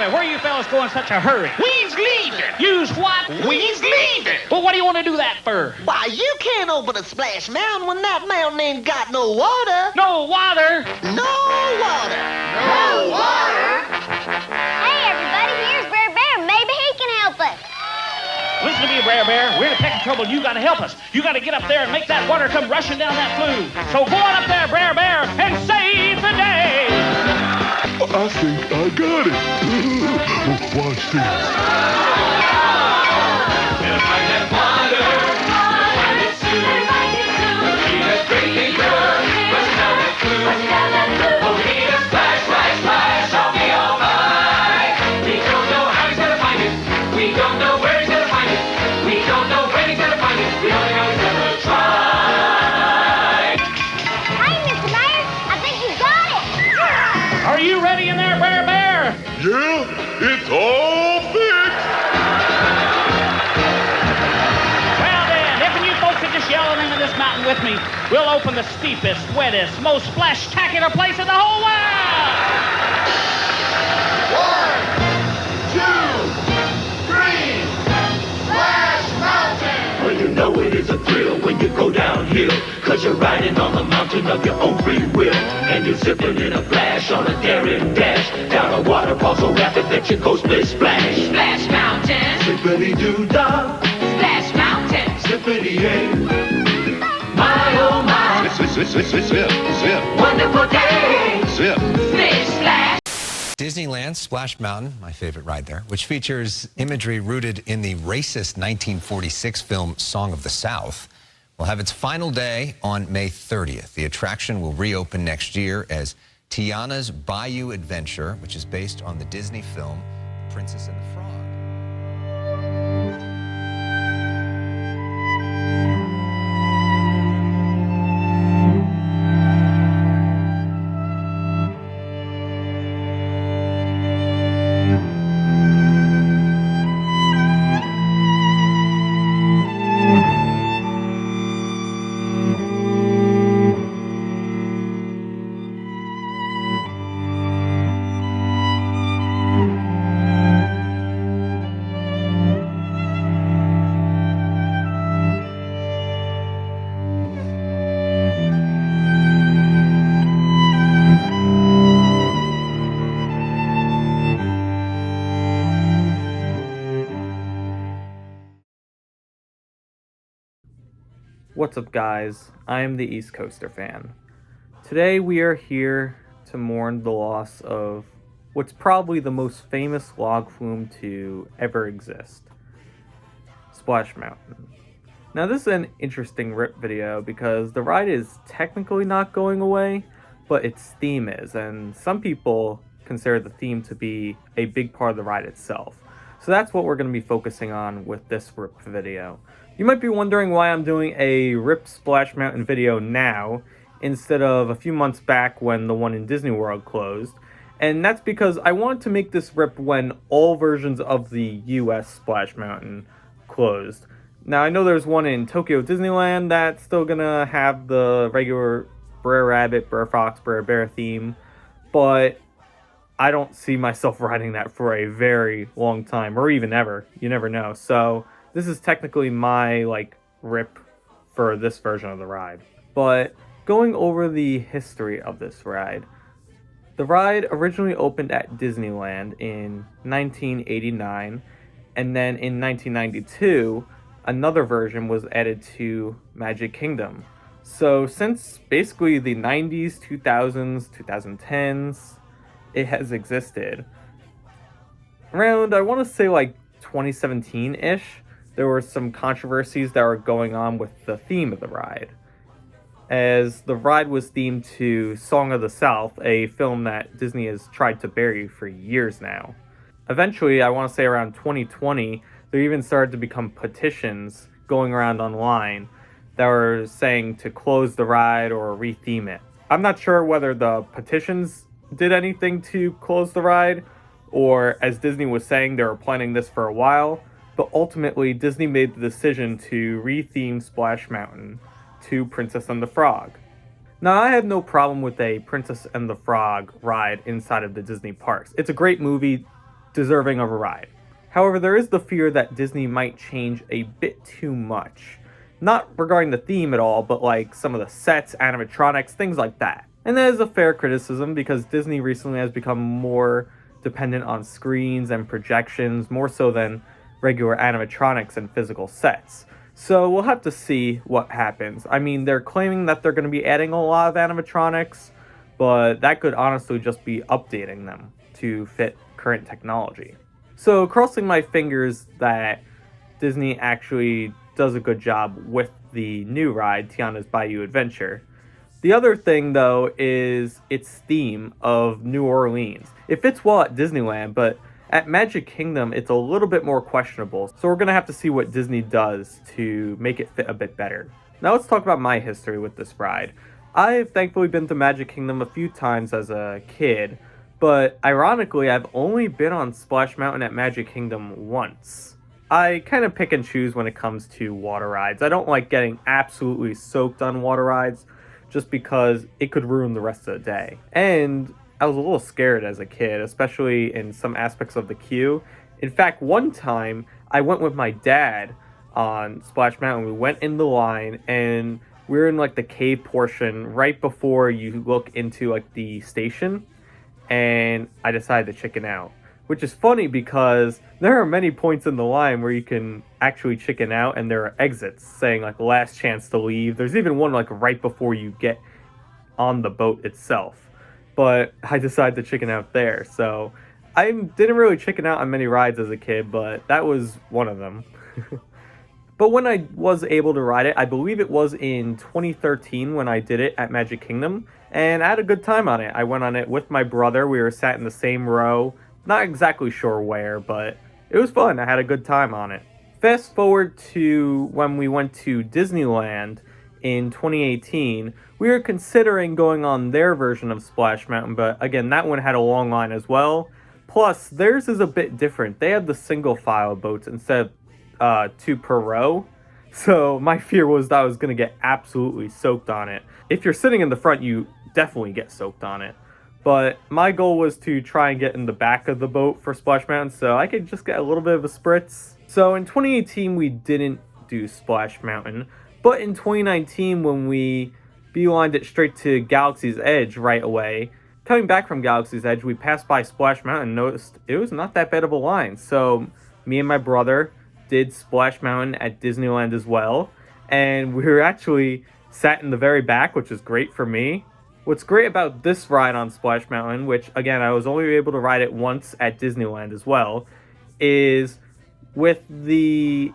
minute. Where are you fellas going in such a hurry? We's leaving. Use what? We's leaving. Well, what do you want to do that for? Why, you can't open a splash mountain when that mountain ain't got no water. No water. No water. No water. Hey, everybody, here's Bear Bear. Maybe he can help us. Listen to me, Bear Bear. We're in a trouble. You got to help us. You got to get up there and make that water come rushing down that flume. So go on up there, Bear Bear, and save the day. I think I got it. Watch this. We'll find that water. We'll find it soon. We'll see that great big bird. Rush down that flume. Oh, we need a splash, splash, splash on the all night. We don't know how he's gonna find it. We don't know where he's gonna find it. We don't know when he's gonna find it. We only know he's gonna try. Hey, Mr. Mayor, I think you got it. Are you ready in there, Bear Bear? Yeah, it's all fixed. Well then, if you folks could just yell the name of this mountain with me, we'll open the steepest, wettest, most splash-tacular place in the whole world! 1, 2, 3, Splash Mountain! Well, you know it is a thrill when you go downhill, 'cause you're riding on the mountain of your own free will. And you're zipping in a flash on a daring dash down a waterfall so rapid that you go split splash. Splash Mountain, Zip-A-Dee-Doo-Dah, Splash Mountain, Zip-A-Dee-Hey. My oh my, Zip. wonderful day. Zip. Splish Splash. Disneyland Splash Mountain, my favorite ride there, which features imagery rooted in the racist 1946 film Song of the South, will have its final day on May 30th. The attraction will reopen next year as Tiana's Bayou Adventure, which is based on the Disney film The Princess and the Frog. What's up, guys? I am the East Coaster fan. Today we are here to mourn the loss of what's probably the most famous log flume to ever exist, Splash Mountain. Now this is an interesting rip video because the ride is technically not going away, but its theme is, and some people consider the theme to be a big part of the ride itself. So that's what we're going to be focusing on with this rip video. You might be wondering why I'm doing a RIP Splash Mountain video now instead of a few months back when the one in Disney World closed. And that's because I wanted to make this RIP when all versions of the US Splash Mountain closed. Now I know there's one in Tokyo Disneyland that's still gonna have the regular Brer Rabbit, Brer Fox, Brer Bear theme, but I don't see myself riding that for a very long time, or even ever. You never know. So this is technically my, rip for this version of the ride. But going over the history of this ride, the ride originally opened at Disneyland in 1989, and then in 1992, another version was added to Magic Kingdom. So since basically the 90s, 2000s, 2010s, it has existed. Around, I want to say 2017-ish, there were some controversies that were going on with the theme of the ride, as the ride was themed to Song of the South, a film that Disney has tried to bury for years now. Eventually, I want to say around 2020, there even started to become petitions going around online that were saying to close the ride or retheme it. I'm not sure whether the petitions did anything to close the ride, or as Disney was saying, they were planning this for a while. But ultimately, Disney made the decision to retheme Splash Mountain to Princess and the Frog. Now, I have no problem with a Princess and the Frog ride inside of the Disney parks. It's a great movie, deserving of a ride. However, there is the fear that Disney might change a bit too much. Not regarding the theme at all, but like some of the sets, animatronics, things like that. And that is a fair criticism because Disney recently has become more dependent on screens and projections, more so than regular animatronics and physical sets. So we'll have to see what happens. I mean, they're claiming that they're going to be adding a lot of animatronics, but that could honestly just be updating them to fit current technology. So crossing my fingers that Disney actually does a good job with the new ride, Tiana's Bayou Adventure. The other thing, though, is its theme of New Orleans. It fits well at Disneyland, but at Magic Kingdom, it's a little bit more questionable. So we're going to have to see what Disney does to make it fit a bit better. Now let's talk about my history with this ride. I've thankfully been to Magic Kingdom a few times as a kid, but ironically, I've only been on Splash Mountain at Magic Kingdom once. I kind of pick and choose when it comes to water rides. I don't like getting absolutely soaked on water rides just because it could ruin the rest of the day. And I was a little scared as a kid, especially in some aspects of the queue. In fact, one time I went with my dad on Splash Mountain. We went in the line and we were in like the cave portion right before you look into like the station, and I decided to chicken out. Which is funny because there are many points in the line where you can actually chicken out, and there are exits saying like last chance to leave. There's even one like right before you get on the boat itself. But I decided to chicken out there. So I didn't really chicken out on many rides as a kid, but that was one of them. But when I was able to ride it, I believe it was in 2013 when I did it at Magic Kingdom, and I had a good time on it. I went on it with my brother. We were sat in the same row. Not exactly sure where, but it was fun. I had a good time on it. Fast forward to when we went to Disneyland in 2018. We were considering going on their version of Splash Mountain, but again, that one had a long line as well. Plus, theirs is a bit different. They have the single file boats instead of 2 per row. So my fear was that I was going to get absolutely soaked on it. If you're sitting in the front, you definitely get soaked on it. But my goal was to try and get in the back of the boat for Splash Mountain so I could just get a little bit of a spritz. So in 2018, we didn't do Splash Mountain. But in 2019, when we beelined it straight to Galaxy's Edge right away, coming back from Galaxy's Edge, we passed by Splash Mountain and noticed it was not that bad of a line. So me and my brother did Splash Mountain at Disneyland as well. And we were actually sat in the very back, which is great for me. What's great about this ride on Splash Mountain, which again, I was only able to ride it once at Disneyland as well, is with the,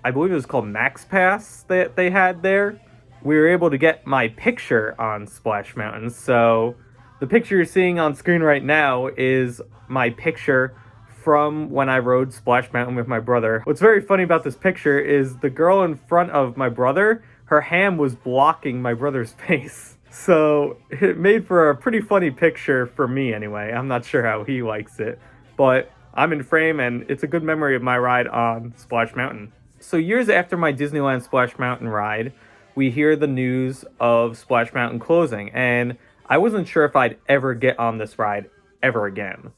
I believe it was called Max Pass that they had there, we were able to get my picture on Splash Mountain. So the picture you're seeing on screen right now is my picture from when I rode Splash Mountain with my brother. What's very funny about this picture is the girl in front of my brother, her hand was blocking my brother's face. So it made for a pretty funny picture for me anyway. I'm not sure how he likes it, but I'm in frame and it's a good memory of my ride on Splash Mountain. So years after my Disneyland Splash Mountain ride, we hear the news of Splash Mountain closing, and I wasn't sure if I'd ever get on this ride ever again.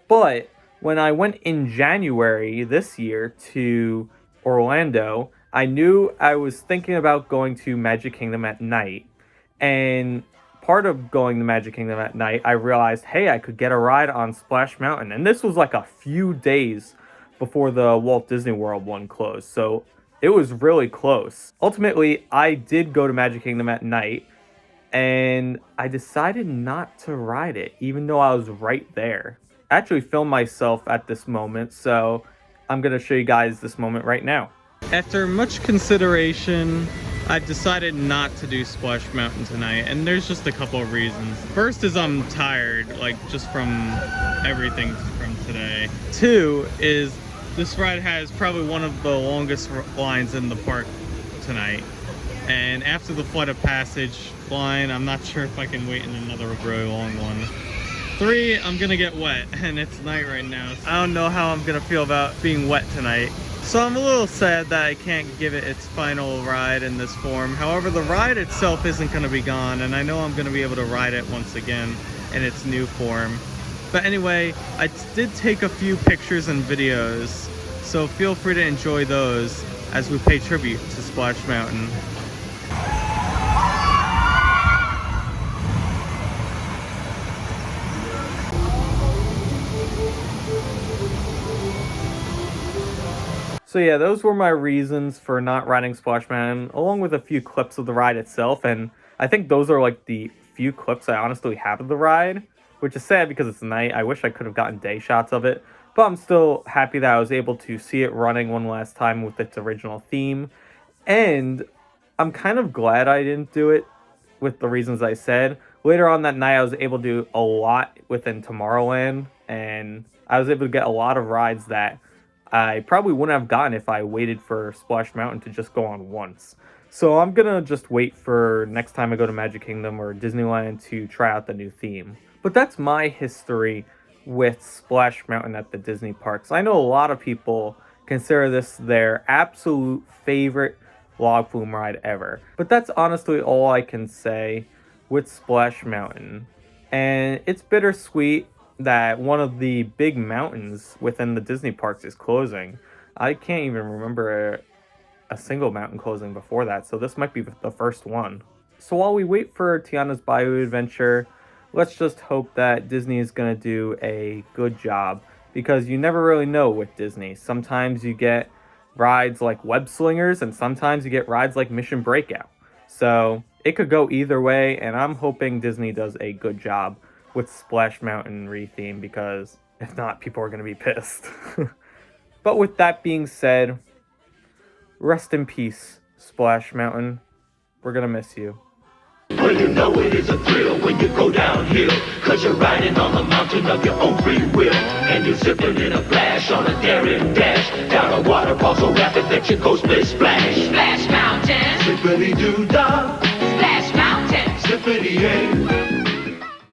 But when I went in January this year to Orlando, I knew I was thinking about going to Magic Kingdom at night. And part of going to Magic Kingdom at night, I realized, hey, I could get a ride on Splash Mountain. And this was like a few days before the Walt Disney World one closed. So it was really close. Ultimately, I did go to Magic Kingdom at night, and I decided not to ride it, even though I was right there. I actually filmed myself at this moment, so I'm going to show you guys this moment right now. After much consideration, I've decided not to do Splash Mountain tonight, and there's just a couple of reasons. First is I'm tired, like just from everything from today. Two is this ride has probably one of the longest lines in the park tonight. And after the Flight of Passage line, I'm not sure if I can wait in another really long one. Three, I'm gonna get wet, and it's night right now. So I don't know how I'm gonna feel about being wet tonight. So I'm a little sad that I can't give it its final ride in this form. However, the ride itself isn't going to be gone, and I know I'm going to be able to ride it once again in its new form. But anyway, I did take a few pictures and videos, so feel free to enjoy those as we pay tribute to Splash Mountain. So yeah, those were my reasons for not riding Splash Mountain, along with a few clips of the ride itself, and I think those are like the few clips I honestly have of the ride, which is sad because it's night. I wish I could have gotten day shots of it, but I'm still happy that I was able to see it running one last time with its original theme, and I'm kind of glad I didn't do it with the reasons I said. Later on that night, I was able to do a lot within Tomorrowland, and I was able to get a lot of rides that I probably wouldn't have gotten if I waited for Splash Mountain to just go on once. So I'm gonna just wait for next time I go to Magic Kingdom or Disneyland to try out the new theme. But that's my history with Splash Mountain at the Disney parks. I know a lot of people consider this their absolute favorite log flume ride ever. But that's honestly all I can say with Splash Mountain. And it's bittersweet that one of the big mountains within the Disney parks is closing. I can't even remember a single mountain closing before that, so this might be the first one. So while we wait for Tiana's Bayou Adventure, let's just hope that Disney is going to do a good job, because you never really know with Disney. Sometimes you get rides like Web Slingers, and sometimes you get rides like Mission Breakout. So it could go either way, and I'm hoping Disney does a good job with Splash Mountain retheme, because if not, people are going to be pissed. But with that being said, rest in peace, Splash Mountain. We're going to miss you. Well, you know it is a thrill when you go downhill, 'cause you're riding on the mountain of your own free will, and you're zipping in a flash on a daring dash down a waterfall so rapid that you go splish splash. Splash Mountain. Zip-A-Dee-Doo-Dah. Splash Mountain. Zip-A-Dee-Hey.